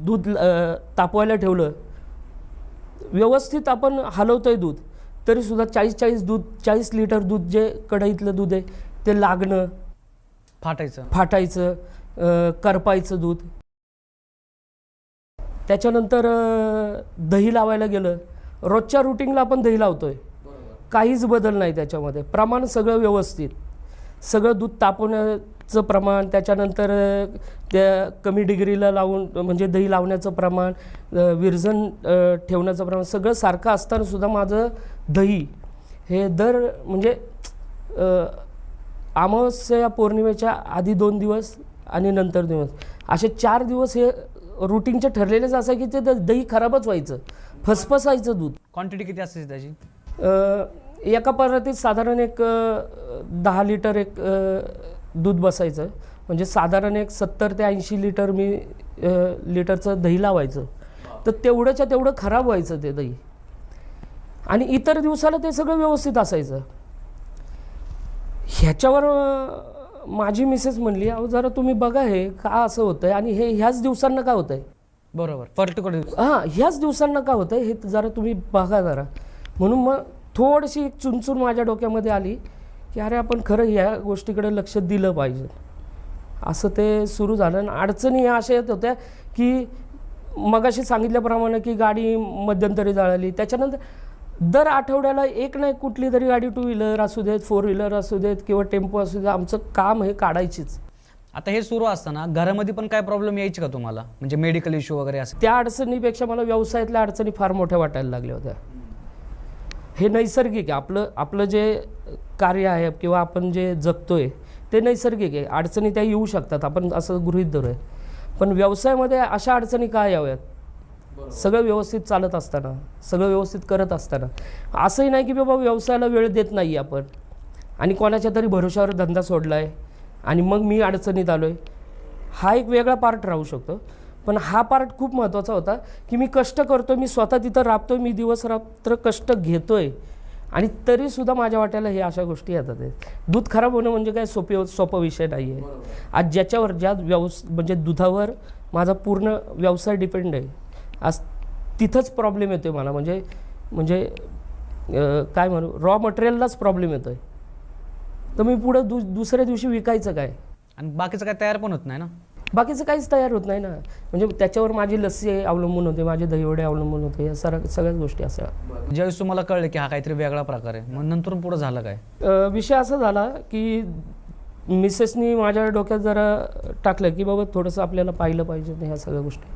दूध तापवायला ठेवलं, व्यवस्थित आपण हलवतोय दूध, तरीसुद्धा 40 लिटर दूध जे कढईतलं दूध आहे ते लागणं, फाटायचं, करपायचं दूध. त्याच्यानंतर दही लावायला गेलं, रोजच्या रुटीनला आपण दही लावतोय, काहीच बदल नाही त्याच्यामध्ये. प्रमाण सगळं व्यवस्थित, सगळं दूध तापवण्याचं प्रमाण, त्याच्यानंतर त्या कमी डिग्रीला लावून म्हणजे दही लावण्याचं प्रमाण, विरजन ठेवण्याचं प्रमाण सगळं सारखं असतानासुद्धा माझं दही हे म्हणजे अमावस्या पौर्णिमेच्या आधी 2 दिवस आणि नंतर दिवस असे 4 दिवस हे रुटीनचे ठरलेलेच असं की ते दही खराबच व्हायचं, फसफसायचं दूध. क्वांटिटी किती असते त्याची? एका परातीत साधारण एक 10 लिटर एक दूध बसायचं, म्हणजे साधारण एक 70 ते 80 लिटर मी लिटरचं दही लावायचं. तर तेवढंच्या तेवढं खराब व्हायचं ते दही, आणि इतर दिवसाला ते सगळं व्यवस्थित असायचं. ह्याच्यावर माझी मिसेस म्हणली, अहो जरा तुम्ही बघा हे का असं होतं आहे, आणि हे ह्याच दिवसांना का होतं आहे. बरोबर, पर्टिक्युलर ह्याच दिवसांना का होतं आहे हे जरा तुम्ही बघा जरा. म्हणून मग थोडीशी एक चुनचुन माझ्या डोक्यामध्ये आली की अरे आपण खरं ह्या गोष्टीकडे लक्ष दिलं पाहिजे. असं ते सुरू झालं. आणि अडचणी ह्या अशा येत होत्या की मगाशी सांगितल्याप्रमाणे की गाडी मध्यंतरी जळाली, त्याच्यानंतर दर आठवड्याला एक नाही कुठली तरी गाडी 2 व्हीलर असू देत, 4 व्हीलर असू देत किंवा टेम्पो असू देत, आमचं काम हे काढायचीच. आता हे सुरू असताना घरामध्ये पण काय प्रॉब्लेम यायची का तुम्हाला, म्हणजे मेडिकल इश्यू वगैरे असं? त्या अडचणीपेक्षा मला व्यवसायातल्या अडचणी फार मोठ्या वाटायला लागल्या होत्या. हे नैसर्गिक आहे, आपलं जे कार्य आहे किंवा आपण जे जगतोय ते नैसर्गिक आहे. अडचणी त्या येऊ शकतात, आपण असं गृहीत धरूया. पण व्यवसायामध्ये अशा अडचणी काय याव्यात? सगळं व्यवस्थित चालत असताना, सगळं व्यवस्थित करत असताना. असंही नाही की बाबा व्यवसायाला वेळ देत नाही आपण आणि कोणाच्या तरी भरोशावर धंदा सोडला आहे आणि मग मी अडचणीत आलो आहे. हा एक वेगळा पार्ट राहू शकतो, पण हा पार्ट खूप महत्त्वाचा होता की मी कष्ट करतो, मी स्वतः तिथं राबतो, मी दिवस रात्र कष्ट घेतोय, आणि तरीसुद्धा माझ्या वाट्याला हे अशा गोष्टी येतात. दूध खराब होणं म्हणजे काय सोपा विषय नाही आहे. आज ज्याच्यावर म्हणजे दुधावर माझा पूर्ण व्यवसाय डिपेंड आहे, आज तिथंच प्रॉब्लेम येतो आहे मला. म्हणजे काय म्हणू, रॉ मटेरियललाच प्रॉब्लेम येतो आहे, तर मी पुढं दुसऱ्या दिवशी विकायचं काय? आणि बाकीचं काय तयार पण होत नाही ना, बाकीचं काहीच तयार होत नाही ना. म्हणजे त्याच्यावर माझी लस्सी अवलंबून होते, माझे दहीवडे अवलंबून होते, या सगळ्याच गोष्टी अशा. ज्यावेळेस तुम्हाला कळलं की हा काहीतरी वेगळा प्रकार आहे, मग नंतर पुढं झालं काय? विषय असा झाला की मिसेसनी माझ्या डोक्यात जरा टाकलं की बाबा थोडंसं आपल्याला पाहिलं पाहिजे ह्या सगळ्या गोष्टी.